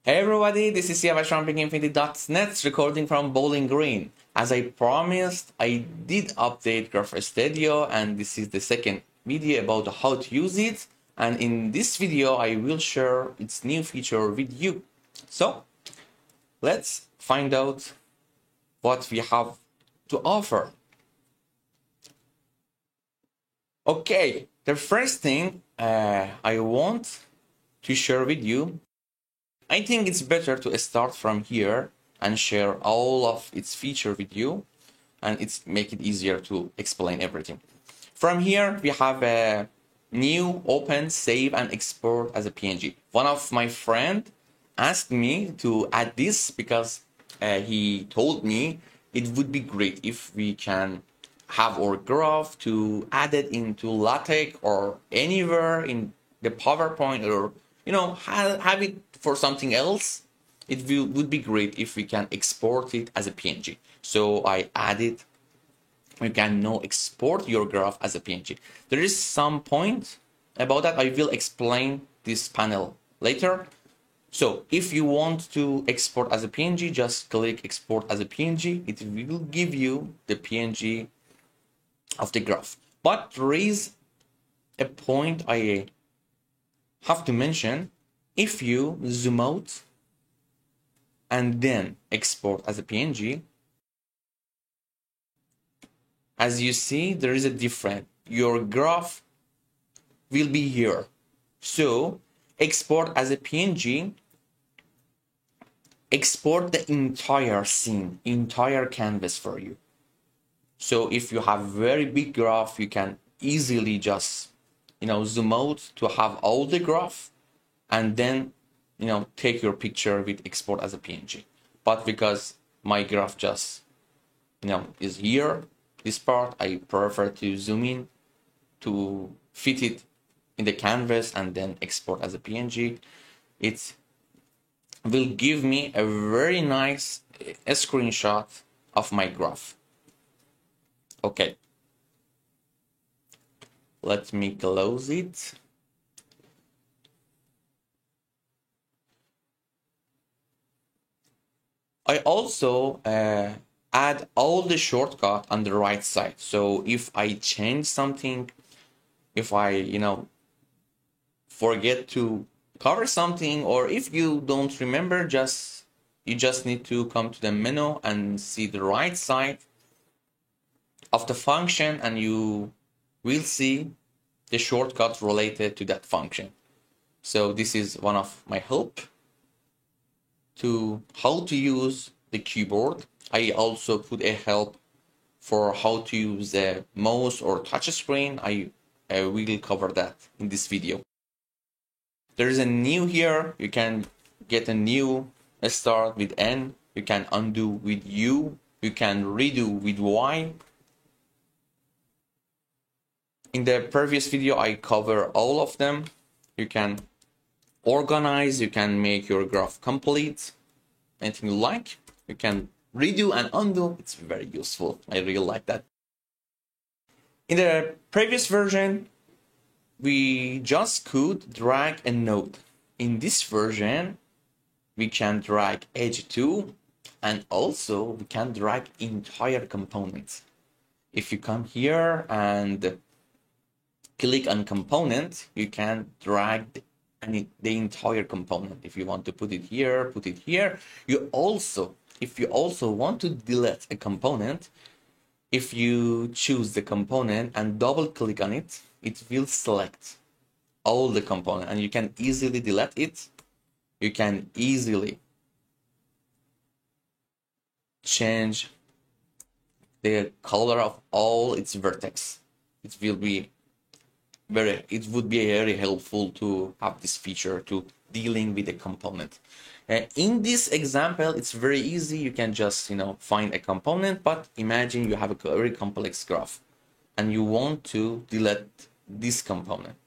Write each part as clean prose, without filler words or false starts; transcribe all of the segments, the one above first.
Hey everybody, this is Siavash from BigInfinity.net, recording from Bowling Green. As I promised, I did update Graph Studio, and this is the second video about how to use it. And in this video, I will share its new feature with you. So, let's find out what we have to offer. Okay, the first thing I want to share with you, I think it's better to start from here and share all of its feature with you, and it's make it easier to explain everything. From here, we have a new open, save, and export as a PNG. One of my friend asked me to add this because he told me it would be great if we can have our graph to add it into LaTeX or anywhere in the PowerPoint, or have it for something else. It would be great if we can export it as a PNG. So I added, you can now export your graph as a PNG. There is some point about that. I will explain this panel later. So if you want to export as a PNG, just click export as a PNG. It will give you the PNG of the graph. But there is a point I have to mention. If you zoom out and then export as a PNG, as you see, there is a difference. Your graph will be here. So export as a PNG, export the entire scene, entire canvas for you. So if you have very big graph, you can easily just, zoom out to have all the graph, and then, take your picture with export as a PNG. But because my graph just, is here, this part, I prefer to zoom in to fit it in the canvas and then export as a PNG. It will give me a very nice screenshot of my graph. Okay. Let me close it. I also add all the shortcut on the right side. So if I change something, if I, forget to cover something, or if you don't remember, you just need to come to the menu and see the right side of the function, and you will see the shortcut related to that function. So this is one of my help to how to use the keyboard. I also put a help for how to use the mouse or touch screen. I will cover that in this video. There is a new here. You can get a new start with N. You can undo with U. You can redo with Y. In the previous video, I cover all of them. You can organize, you can make your graph complete, anything you like. You can redo and undo. It's very useful. I really like that. In the previous version, we just could drag a node. In this version, we can drag edge 2, and also we can drag entire components. If you come here and click on component, you can drag the entire component. If you want to put it here, put it here. If you also want to delete a component, if you choose the component and double click on it, it will select all the component, and you can easily delete it. You can easily change the color of all its vertex. It would be very helpful to have this feature to dealing with a component. In this example, it's very easy. You can just, find a component, but imagine you have a very complex graph and you want to delete this component.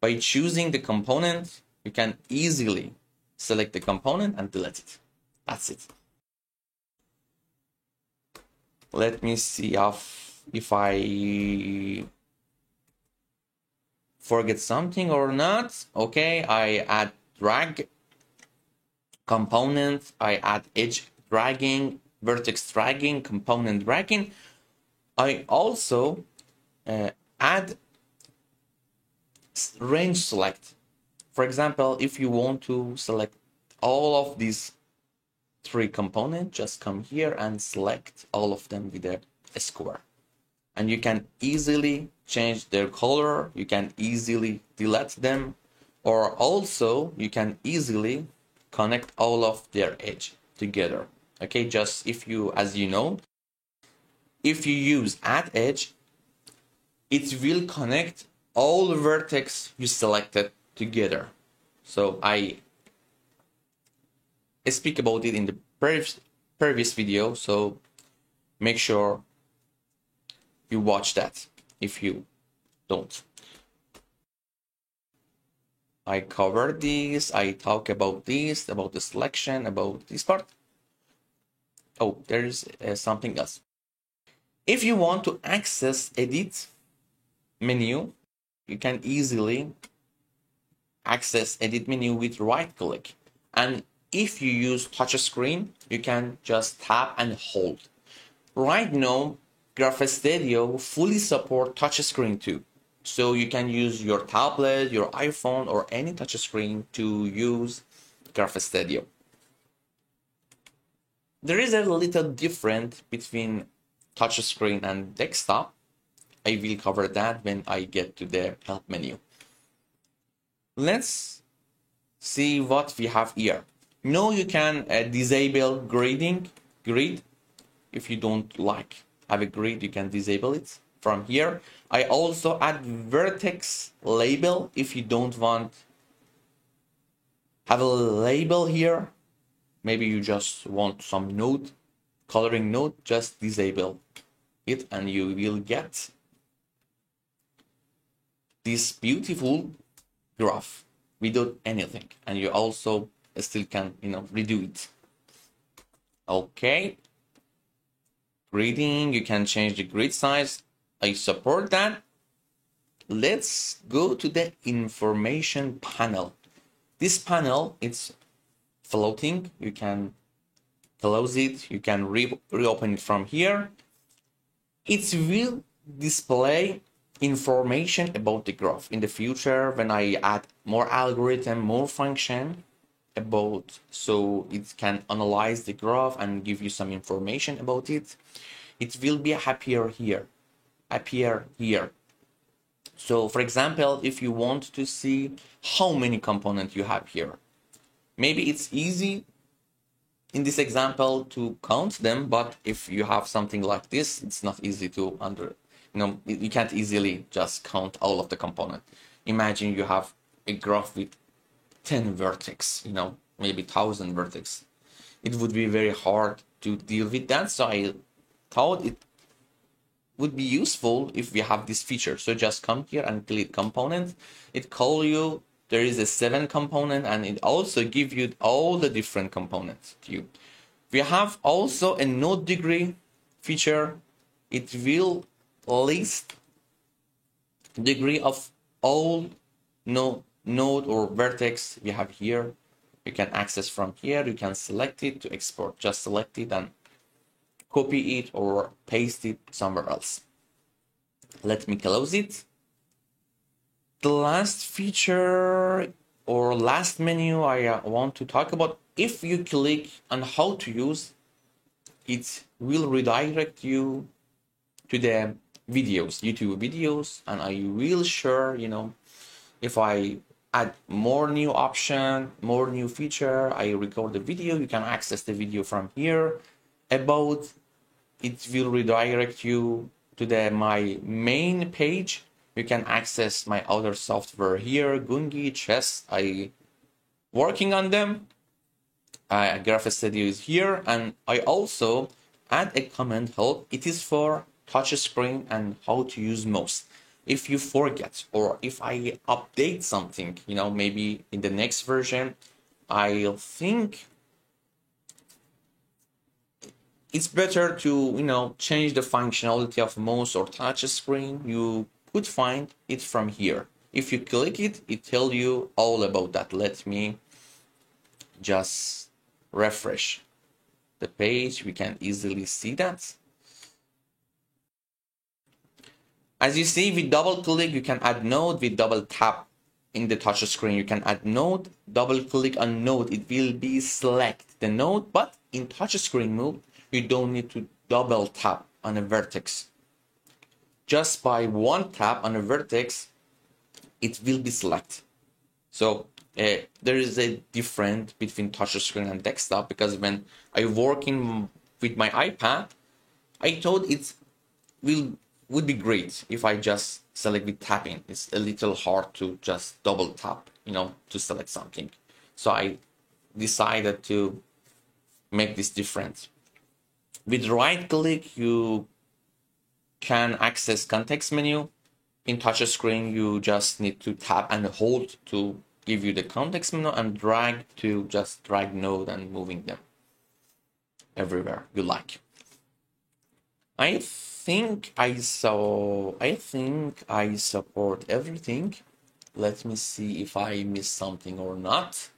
By choosing the component, you can easily select the component and delete it. That's it. Let me see if I forget something or not. Okay, I add drag component, I add edge dragging, vertex dragging, component dragging. I also add range select. For example, if you want to select all of these 3 components, just come here and select all of them with a square. And you can easily change their color, you can easily delete them, or also you can easily connect all of their edge together. Okay, just if you, as you know, if you use add edge, it will connect all the vertex you selected together. So I speak about it in the previous video, so make sure you watch that if you don't. I cover this, I talk about this, about the selection, about this part. Oh, there's something else. If you want to access edit menu, you can easily access edit menu with right click. And if you use touch screen, you can just tap and hold. Right now, Graph Studio fully support touch screen too. So you can use your tablet, your iPhone, or any touch screen to use Graph Studio. There is a little difference between touch screen and desktop. I will cover that when I get to the help menu. Let's see what we have here. Now you can disable grid. If you don't like have a grid, you can disable it from here. I also add vertex label. If you don't want have a label here, maybe you just want some node, coloring node, just disable it and you will get this beautiful graph without anything, and you also still can redo it. Okay, gridding, you can change the grid size. I support that. Let's go to the information panel. This panel, it's floating. You can close it, you can reopen it from here. It will display information about the graph. In the future, when I add more algorithm, more function about, so it can analyze the graph and give you some information about it, it will be appear here. So for example, if you want to see how many components you have here, maybe it's easy in this example to count them, but if you have something like this, it's not easy to you can't easily just count all of the components. Imagine you have a graph with 10 vertex, maybe 1,000 vertex. It would be very hard to deal with that. So I thought it would be useful if we have this feature. So just come here and click component. It call you, there is a 7 component, and it also give you all the different components to you. We have also a node degree feature. It will list degree of all node or vertex we have here. You can access from here. You can select it to export. Just select it and copy it or paste it somewhere else. Let me close it. The last feature or last menu I want to talk about, if you click on how to use, it will redirect you to the videos, YouTube videos, and I will share, if I add more new option, more new feature, I record the video, you can access the video from here. About it will redirect you to my main page. You can access my other software here, Gungi, Chess. I working on them. Graph Studio is here, and I also add a comment help. It is for touch screen and how to use mouse. If you forget or if I update something, maybe in the next version, I think it's better to, change the functionality of mouse or touch screen. You could find it from here. If you click it, it tells you all about that. Let me just refresh the page, we can easily see that. As you see, with double click, you can add node. With double tap in the touch screen, you can add node. Double click on node, it will be select the node, but in touch screen mode, you don't need to double tap on a vertex. Just by one tap on a vertex, it will be select. So there is a difference between touch screen and desktop, because when I working with my iPad, I thought it would be great if I just select with tapping. It's a little hard to just double tap, to select something. So I decided to make this different. With right click, you can access context menu. In touch screen, you just need to tap and hold to give you the context menu, and drag to just drag node and moving them everywhere you like. I think I support everything. Let me see if I missed something or not.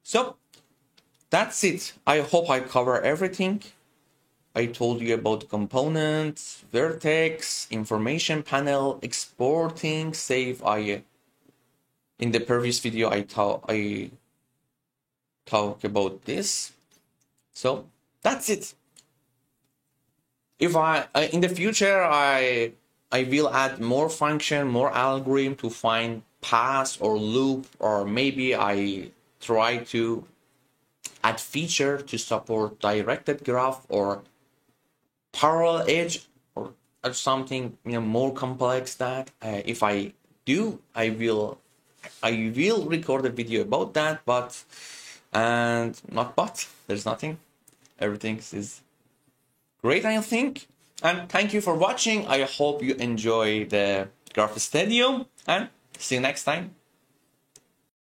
So that's it. I hope I cover everything. I told you about components, vertex, information panel, exporting, save. In the previous video I talk about this. So that's it. If in the future I will add more function, more algorithm to find path or loop, or maybe I try to add feature to support directed graph or parallel edge, or something more complex. That if I do, I will record a video about that. There's nothing. Everything is great, I think. And thank you for watching. I hope you enjoy the Graph Studio, and see you next time.